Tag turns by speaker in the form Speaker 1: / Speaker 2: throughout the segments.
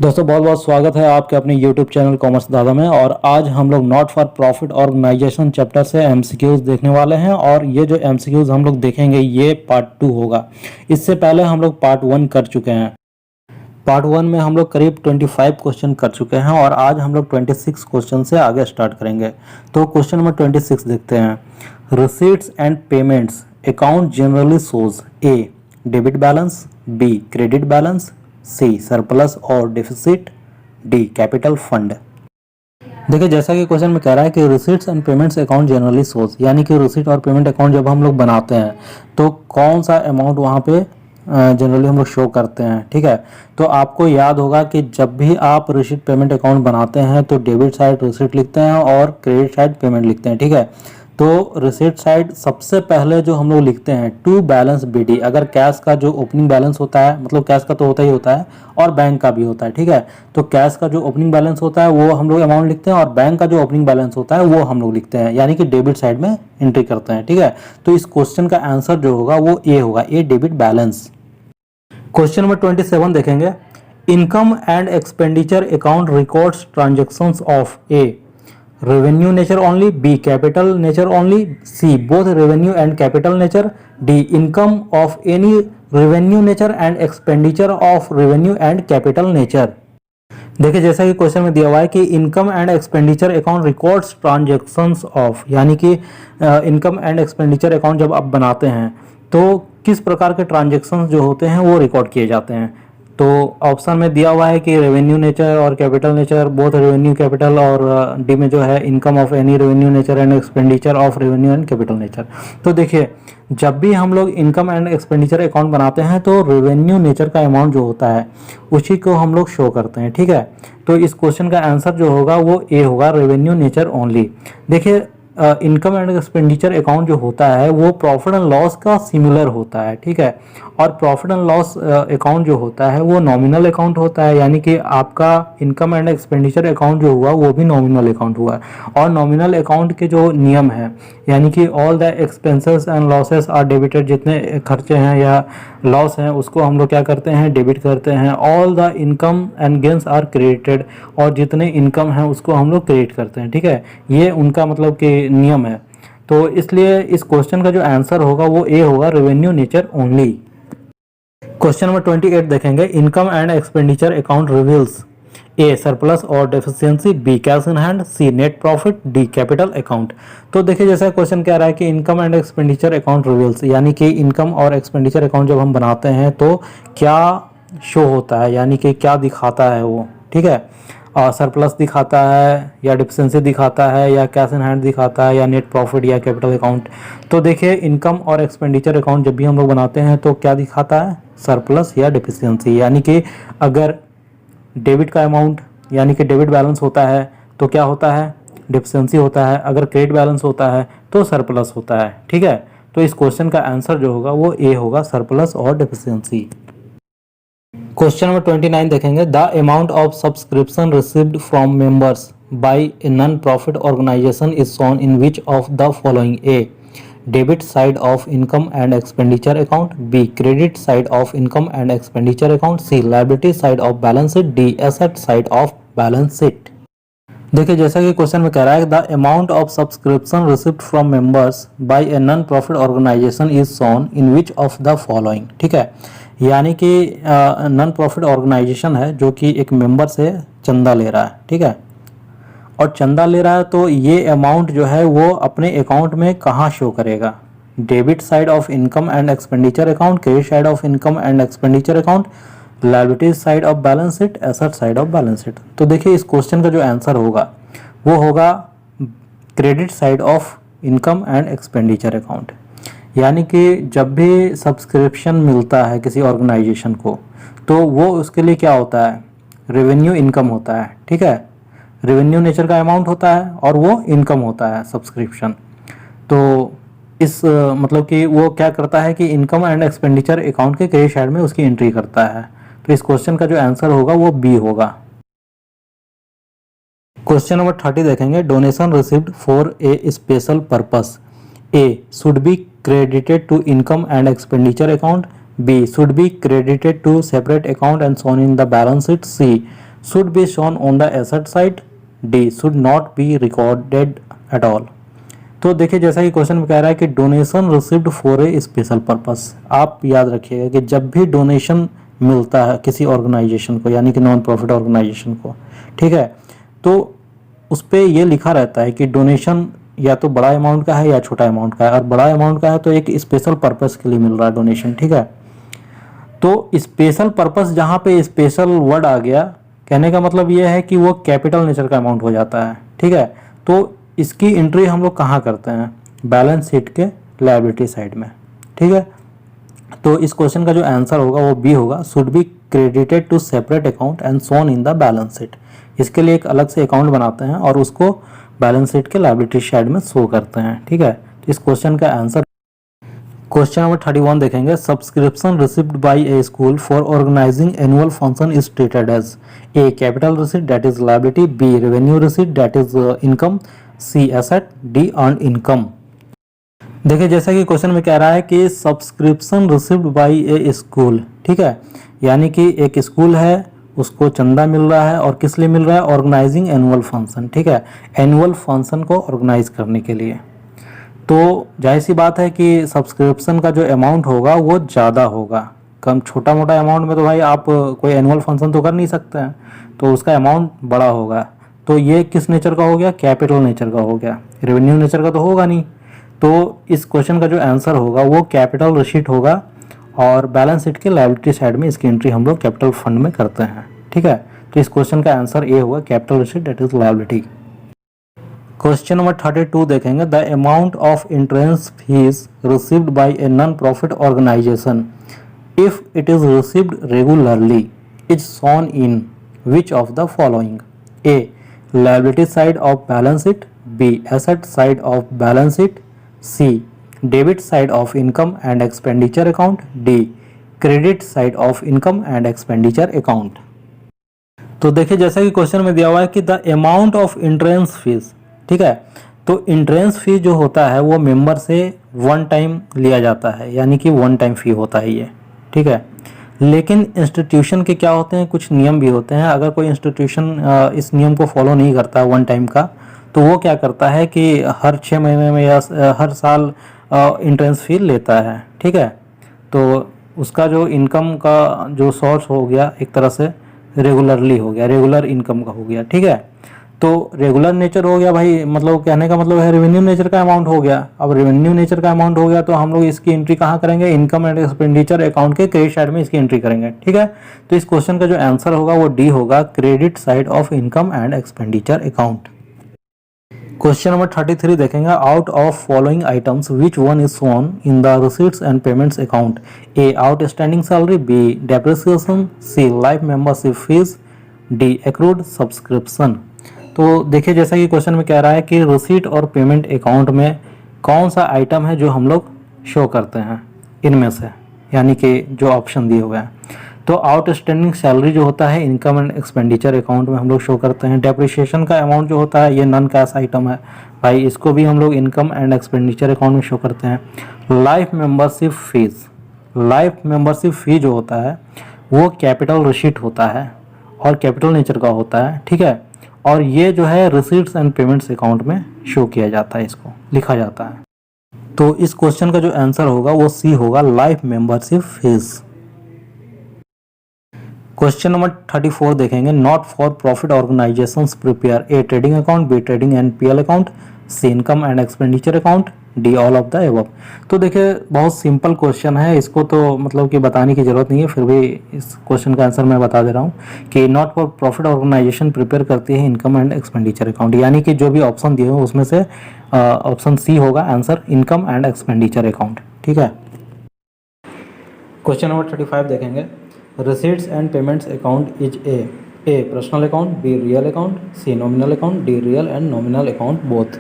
Speaker 1: दोस्तों बहुत बहुत स्वागत है आपके अपने YouTube चैनल कॉमर्स दादा में। और आज हम लोग not for profit organisation chapter से एमसीक्यूज देखने वाले हैं। और ये जो एमसीक्यूज हम लोग देखेंगे ये पार्ट 2 होगा। इससे पहले हम लोग पार्ट 1 कर चुके हैं। पार्ट 1 में हम लोग करीब 25 क्वेश्चन कर चुके हैं और आज हम लोग 26 क्वेश्चन से आगे स्टार्ट करेंगे। तो क्वेश्चन नंबर 26 देखते हैं। Receipts and payments account generally shows A debit balance, B credit balance, C surplus और डिफिसिट, डी कैपिटल फंड। देखिए जैसा कि क्वेश्चन में कह रहा है कि receipts and payments account generally shows, यानी कि रिसीट और पेमेंट अकाउंट जब हम लोग बनाते हैं तो कौन सा अमाउंट वहाँ पे जनरली हम लोग शो करते हैं। ठीक है, तो आपको याद होगा कि जब भी आप रिसीट पेमेंट अकाउंट बनाते हैं तो डेबिट साइड रिसीट लिखते हैं और क्रेडिट साइड पेमेंट लिखते हैं। ठीक है, तो रिसीट साइड सबसे पहले जो हम लोग लिखते हैं टू बैलेंस बीडी। अगर कैश का जो ओपनिंग बैलेंस होता है, मतलब कैश का तो होता ही होता है और बैंक का भी होता है। ठीक है, तो कैश का जो ओपनिंग बैलेंस होता है वो हम लोग अमाउंट लिखते हैं और बैंक का जो ओपनिंग बैलेंस होता है वो हम लोग लिखते हैं, यानी कि डेबिट साइड में एंट्री करते हैं। ठीक है, तो इस क्वेश्चन का आंसर जो होगा वो ए होगा, ए डेबिट बैलेंस। क्वेश्चन नंबर 27 देखेंगे। Income and expenditure account records transactions of A revenue nature only, B capital nature only, C both revenue and capital nature, D income of any revenue nature and expenditure of revenue and capital nature। देखिए जैसा कि question में दिया हुआ है कि income and expenditure account records transactions of, यानी कि इनकम एंड एक्सपेंडिचर अकाउंट जब आप बनाते हैं तो किस प्रकार के ट्रांजेक्शंस जो होते हैं वो रिकॉर्ड किए जाते हैं। तो ऑप्शन में दिया हुआ है कि रेवेन्यू नेचर और capital nature, both revenue capital, और डी में जो है income of any revenue nature and expenditure of revenue and capital nature. तो देखिए जब भी हम लोग इनकम एंड एक्सपेंडिचर अकाउंट बनाते हैं तो रेवेन्यू नेचर का अमाउंट जो होता है उसी को हम लोग शो करते हैं। ठीक है, तो इस क्वेश्चन का आंसर जो होगा वो ए होगा, रेवेन्यू नेचर ओनली। देखिए इनकम एंड एक्सपेंडिचर अकाउंट जो होता है वो प्रॉफिट एंड लॉस का सिमिलर होता है। ठीक है, और प्रॉफिट एंड लॉस अकाउंट जो होता है वो नॉमिनल अकाउंट होता है, यानी कि आपका इनकम एंड एक्सपेंडिचर अकाउंट जो हुआ वो भी नॉमिनल अकाउंट हुआ। और नॉमिनल अकाउंट के जो नियम है, यानी कि all the expenses and losses are debited, जितने खर्चे हैं या लॉस हैं उसको हम लोग क्या करते हैं, डेबिट करते हैं। All the income and gains are credited, और जितने इनकम हैं उसको हम लोग क्रेडिट करते हैं। ठीक है, ये उनका मतलब कि नियम है। तो इसलिए इस क्वेश्चन का जो आंसर होगा वो ए होगा, revenue nature only. Question number 28 देखेंगे। Income and expenditure account reveals A surplus or deficiency, B cash in hand, C net profit, D capital account. तो देखिए जैसा क्वेश्चन कह रहा है कि income and expenditure account reveals, यानी कि इनकम और एक्सपेंडिचर अकाउंट जब हम बनाते हैं तो क्या शो होता है, यानी कि क्या दिखाता है वो। ठीक है, सरप्लस दिखाता है या डिफिशिएंसी दिखाता है या कैश इन हैंड दिखाता है या नेट प्रॉफिट या कैपिटल अकाउंट। तो देखिए इनकम और एक्सपेंडिचर अकाउंट जब भी हम लोग बनाते हैं तो क्या दिखाता है, सरप्लस या डिफिशिएंसी। यानी कि अगर डेबिट का अमाउंट यानी कि डेबिट बैलेंस होता है तो क्या होता है, डिफिशिएंसी होता है। अगर क्रेडिट बैलेंस होता है तो सरप्लस होता है। ठीक है, तो इस क्वेश्चन का आंसर जो होगा वो ए होगा, सरप्लस और डिफिशिएंसी। क्वेश्चन नंबर 29 देखेंगे। The amount of subscription received from members by a non profit organisation is shown in which of the following, A debit side of income and expenditure account, B credit side of income and expenditure account, C liability side of balance sheet, D asset side of balance sheet. देखिए जैसा कि question में कह रहा है the amount of subscription received from members by a non profit organisation is shown in which of the following. ठीक है, यानी कि नॉन प्रॉफिट ऑर्गेनाइजेशन है जो कि एक मेंबर से चंदा ले रहा है। ठीक है, और चंदा ले रहा है तो ये अमाउंट जो है वो अपने अकाउंट में कहाँ शो करेगा, debit side of income and expenditure account, credit side of income and expenditure account, liabilities side of balance sheet, asset side of balance sheet. तो देखिए इस क्वेश्चन का जो आंसर होगा वो होगा credit side of income and expenditure account. यानी कि जब भी सब्सक्रिप्शन मिलता है किसी ऑर्गेनाइजेशन को तो वो उसके लिए क्या होता है, रेवेन्यू इनकम होता है। ठीक है, रेवेन्यू नेचर का अमाउंट होता है और वो इनकम होता है सब्सक्रिप्शन। तो इस मतलब कि वो क्या करता है कि इनकम एंड एक्सपेंडिचर अकाउंट के क्रेडिट साइड में उसकी एंट्री करता है। तो इस क्वेश्चन का जो आंसर होगा वो बी होगा। क्वेश्चन नंबर 30 देखेंगे। Donation received for a special purpose, A should be credited to income and expenditure account, B should be credited to separate account and shown in the balance sheet, C should be shown on the asset side, D should not be recorded at all. तो देखिए जैसा कि question में कह रहा है कि donation received for a special purpose. आप याद रखिएगा कि जब भी डोनेशन मिलता है किसी ऑर्गेनाइजेशन को, यानी कि नॉन प्रॉफिट ऑर्गेनाइजेशन को, ठीक है, तो उस पर यह लिखा रहता है कि डोनेशन या तो बड़ा अमाउंट का है या छोटा अमाउंट का है, और बड़ा अमाउंट का है तो एक स्पेशल पर्पस के लिए मिल रहा है डोनेशन, ठीक है। तो स्पेशल पर्पस जहाँ पे स्पेशल वर्ड आ गया, कहने का मतलब ये है कि वो कैपिटल नेचर का अमाउंट हो जाता है, ठीक है। तो इसकी एंट्री हम लोग कहाँ करते हैं? बैलेंस शीट के लायबिलिटी साइड में, ठीक है। तो इस क्वेश्चन का जो आंसर होगा वो बी होगा, should be credited to separate account and shown in the balance sheet. इसके लिए एक अलग से अकाउंट बनाते हैं और उसको बैलेंस शीट के लायबिलिटी साइड में शो करते हैं, ठीक है। तो इस क्वेश्चन का आंसर क्वेश्चन नंबर 31 देखेंगे। Subscription received by a school for organising annual function is treated as A capital receipt that is liability, B revenue receipt that is income, C asset, D earn income. देखिए जैसा कि question में कह रहा है कि subscription received by a school, ठीक है, यानी कि एक स्कूल है उसको चंदा मिल रहा है, और किस लिए मिल रहा है? ऑर्गेनाइजिंग एनुअल फंक्शन, ठीक है, एनुअल फंक्शन को ऑर्गेनाइज करने के लिए। तो जाहिर सी बात है कि सब्सक्रिप्शन का जो अमाउंट होगा वो ज़्यादा होगा। कम छोटा मोटा अमाउंट में तो भाई आप कोई एनुअल फंक्शन तो कर नहीं सकते हैं, तो उसका अमाउंट बड़ा होगा। तो ये किस नेचर का हो गया? कैपिटल नेचर का हो गया, रेवेन्यू नेचर का तो होगा नहीं। तो इस क्वेश्चन का जो आंसर होगा वो कैपिटल रिसीट होगा, और बैलेंस शीट के लायबिलिटी साइड में इसकी एंट्री हम लोग कैपिटल फंड में करते हैं, ठीक है। तो इस क्वेश्चन का आंसर ए होगा, capital receipt that is liability. Question number 32 देखेंगे। The amount of entrance fees received by a non profit organisation if it is received regularly is shown in which of the following? A liability side of balance sheet, B asset side of balance sheet, C debit side of income and expenditure account, D credit side of income and expenditure account. तो देखिए जैसा कि question में दिया हुआ है कि the amount of entrance fees, ठीक है, तो एंट्रेंस फी जो होता है वो मेंबर से वन टाइम लिया जाता है, यानी कि वन टाइम फी होता है ये, ठीक है। लेकिन इंस्टीट्यूशन के क्या होते हैं? कुछ नियम भी होते हैं। अगर कोई इंस्टीट्यूशन इस नियम को फॉलो नहीं करता वन टाइम का, तो वो क्या करता है कि हर 6 महीने में या हर साल एंट्रेंस फी लेता है, ठीक है। तो उसका जो इनकम का जो सोर्स हो गया एक तरह से रेगुलरली हो गया, रेगुलर इनकम का हो गया, ठीक है। तो रेगुलर नेचर हो गया भाई, मतलब कहने का मतलब है रेवेन्यू नेचर का अमाउंट हो गया। अब रेवेन्यू नेचर का अमाउंट हो गया तो हम लोग इसकी एंट्री कहाँ करेंगे? इनकम एंड एक्सपेंडिचर अकाउंट के क्रेडिट साइड में इसकी एंट्री करेंगे, ठीक है। तो इस क्वेश्चन का जो आंसर होगा वो डी होगा, credit side of income and expenditure account. Question number 33 देखेंगे। Out of following items which one is shown in the receipts and payments account? A outstanding salary, B depreciation, C life membership fees, D accrued subscription. तो देखिए जैसा कि question में कह रहा है कि रिसीट और पेमेंट अकाउंट में कौन सा आइटम है जो हम लोग शो करते हैं इनमें से, यानी कि जो ऑप्शन दिए हुए हैं। तो आउटस्टैंडिंग सैलरी जो होता है इनकम एंड एक्सपेंडिचर अकाउंट में हम लोग शो करते हैं। डेप्रिसिएशन का अमाउंट जो होता है ये नॉन कैश आइटम है भाई, इसको भी हम लोग इनकम एंड एक्सपेंडिचर अकाउंट में शो करते हैं। Life membership fees, life membership fee जो होता है वो कैपिटल रिसीट होता है और कैपिटल नेचर का होता है, ठीक है। और ये जो है रिसीट्स एंड पेमेंट्स अकाउंट में शो किया जाता है, इसको लिखा जाता है। तो इस क्वेश्चन का जो आंसर होगा वो सी होगा, life membership fees. Question number 34 देखेंगे। Not for profit organisations prepare A trading account, B trading and PL account, C income and expenditure account, D all of the above. तो देखिए बहुत simple question है, इसको तो मतलब कि बताने की जरूरत नहीं है, फिर भी इस क्वेश्चन का आंसर मैं बता दे रहा हूँ कि not for profit organisation prepare करती है इनकम एंड एक्सपेंडिचर अकाउंट, यानी कि जो भी ऑप्शन दिए हुए उसमें से ऑप्शन सी होगा answer, income and expenditure account, ठीक है। क्वेश्चन नंबर 35 देखेंगे। Receipts and payments account is A personal account, B real account, C nominal account, D real and nominal account both.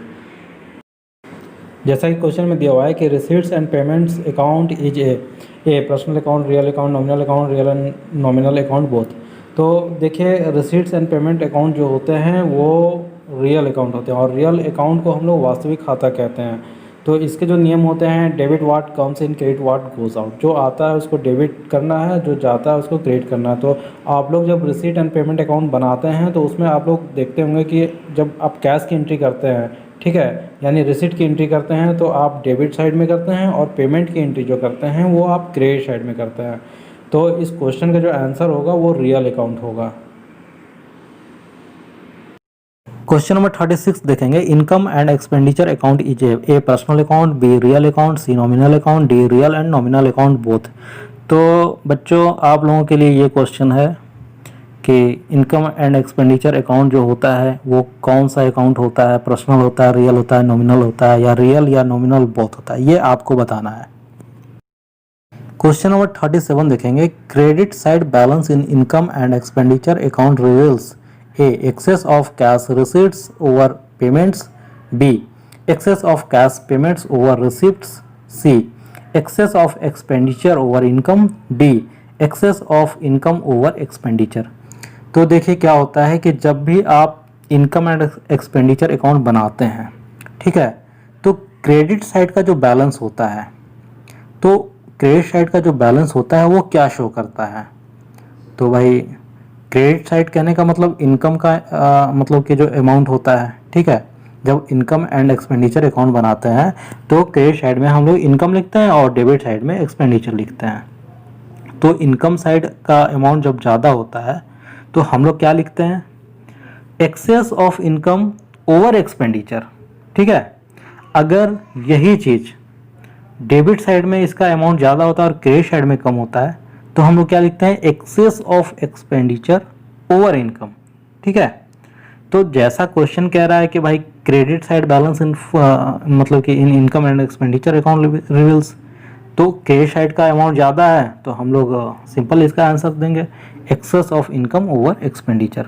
Speaker 1: जैसा कि क्वेश्चन में दिया हुआ है कि receipts and payments account is A personal account, real account, nominal account, real and nominal account both. तो देखिए receipts and payment account जो होते हैं वो रियल अकाउंट होते हैं, और रियल अकाउंट को हम लोग वास्तविक खाता कहते हैं। तो इसके जो नियम होते हैं, debit what comes in, credit what goes out. जो आता है उसको डेबिट करना है, जो जाता है उसको क्रेडिट करना है। तो आप लोग जब रिसीट एंड पेमेंट अकाउंट बनाते हैं तो उसमें आप लोग देखते होंगे कि जब आप कैश की एंट्री करते हैं, ठीक है, यानी रिसीट की एंट्री करते हैं तो आप डेबिट साइड में करते हैं, और पेमेंट की एंट्री जो करते हैं वो आप क्रेडिट साइड में करते हैं। तो इस क्वेश्चन का जो आंसर होगा वो रियल अकाउंट होगा। क्वेश्चन नंबर 36 देखेंगे, income and expenditure account is A personal account, B real account, C nominal account, D real and nominal account both. तो बच्चों आप लोगों के लिए ये क्वेश्चन है कि इनकम एंड एक्सपेंडिचर अकाउंट जो होता है वो कौन सा अकाउंट होता है, पर्सनल होता है, रियल होता है, नॉमिनल होता है, या रियल या नॉमिनल बोथ होता है, ये आपको बताना है। क्वेश्चन नंबर 37 देखेंगे, credit side balance in income and expenditure account reveals A. Excess of cash receipts over payments. B. Excess of cash payments over receipts. C. Excess of expenditure over income. D. Excess of income over expenditure. तो देखिए क्या होता है कि जब भी आप income and expenditure account बनाते हैं, ठीक है, तो क्रेडिट साइड का जो बैलेंस होता है, तो क्रेडिट साइड का जो बैलेंस होता है वो क्या शो करता है। तो भाई क्रेडिट साइड कहने का मतलब इनकम का मतलब कि जो अमाउंट होता है, ठीक है, जब इनकम एंड एक्सपेंडिचर अकाउंट बनाते हैं तो क्रेडिट साइड में हम लोग इनकम लिखते हैं और डेबिट साइड में एक्सपेंडिचर लिखते हैं। तो इनकम साइड का अमाउंट जब ज़्यादा होता है तो हम लोग क्या लिखते हैं, excess of income over expenditure, ठीक है। अगर यही चीज़ डेबिट साइड में इसका अमाउंट ज़्यादा होता है और क्रेडिट साइड में कम होता है तो हम लोग क्या लिखते हैं, excess of expenditure over income, ठीक है। तो जैसा क्वेश्चन कह रहा है कि भाई क्रेडिट साइड बैलेंस इन मतलब कि in income and expenditure account reveals, तो क्रेडिट साइड का अमाउंट ज़्यादा है तो हम लोग सिंपल इसका आंसर देंगे excess of income over expenditure.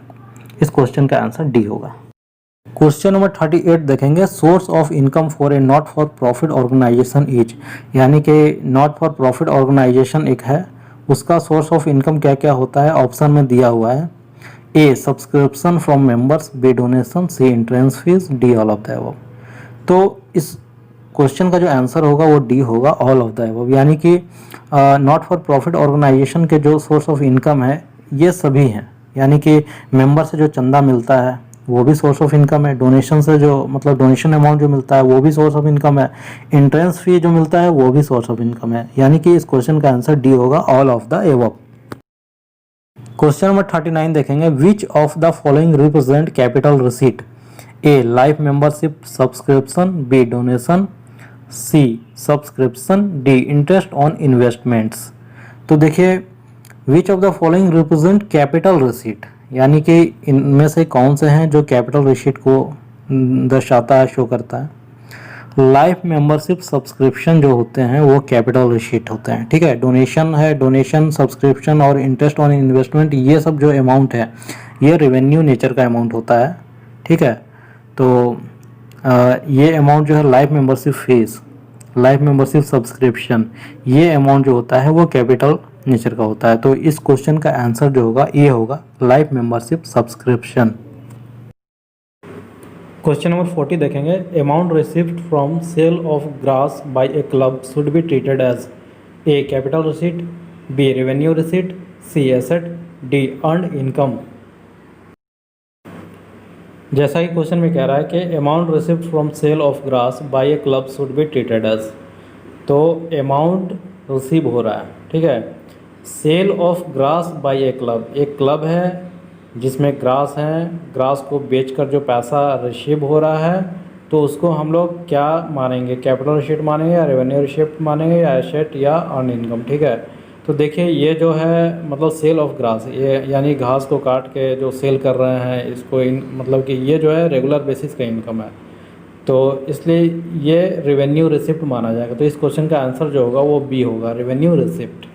Speaker 1: इस क्वेश्चन का आंसर डी होगा। क्वेश्चन नंबर 38 देखेंगे, source of income for a not for profit organisation is, यानी कि नॉट फॉर प्रॉफिट ऑर्गेनाइजेशन एक है, उसका सोर्स ऑफ इनकम क्या क्या होता है, ऑप्शन में दिया हुआ है। A subscription from members, B donation, C entrance fees, D all of the above. तो इस क्वेश्चन का जो आंसर होगा वो डी होगा, ऑल ऑफ द अबव। यानी कि नॉट फॉर प्रॉफिट ऑर्गेनाइजेशन के जो सोर्स ऑफ इनकम है ये सभी हैं, यानी कि मेंबर से जो चंदा मिलता है वो भी सोर्स ऑफ इनकम है, डोनेशन से जो मतलब डोनेशन अमाउंट जो मिलता है वो भी सोर्स ऑफ इनकम है, एंट्रेंस फी जो मिलता है वो भी सोर्स ऑफ इनकम है। यानी कि इस क्वेश्चन का आंसर डी होगा, all of the above. Question number 39 देखेंगे, which of the following represent capital receipt, A life membership subscription, B donation, C subscription, D interest on investments. तो देखिए which of the following represent capital receipt, यानी कि इनमें से कौन से हैं जो कैपिटल रिसीट को दर्शाता है, शो करता है। लाइफ मेंबरशिप सब्सक्रिप्शन जो होते हैं वो कैपिटल रिसीट होते हैं, ठीक है। डोनेशन है, डोनेशन सब्सक्रिप्शन और इंटरेस्ट ऑन इन्वेस्टमेंट, ये सब जो अमाउंट है ये रेवेन्यू नेचर का अमाउंट होता है, ठीक है। तो ये अमाउंट जो है life membership fees, life membership subscription, ये अमाउंट जो होता है वो कैपिटल नेचर का होता है। तो इस क्वेश्चन का आंसर जो होगा ये होगा life membership subscription. Question number 40 देखेंगे, amount received from sale of grass by a club should be treated as A capital receipt, B revenue receipt, C asset, D earned income. जैसा कि question में कह रहा है कि amount received from sale of grass by a club should be treated as, तो amount receive हो रहा है, ठीक है, sale of grass by a club, एक क्लब है जिसमें ग्रास है, ग्रास को बेचकर जो पैसा रिसीव हो रहा है तो उसको हम लोग क्या मानेंगे, कैपिटल रिसीट मानेंगे या रेवेन्यू रिसीट मानेंगे या एसेट या अर्न इनकम, ठीक है। तो देखिए ये जो है मतलब सेल ऑफ ग्रास, ये यानी घास को काट के जो सेल कर रहे हैं इसको मतलब कि ये जो है रेगुलर बेसिस का इनकम है, तो इसलिए ये रेवेन्यू रिसिप्ट माना जाएगा। तो इस क्वेश्चन का आंसर जो होगा वो बी होगा, रेवेन्यू रिसिप्ट।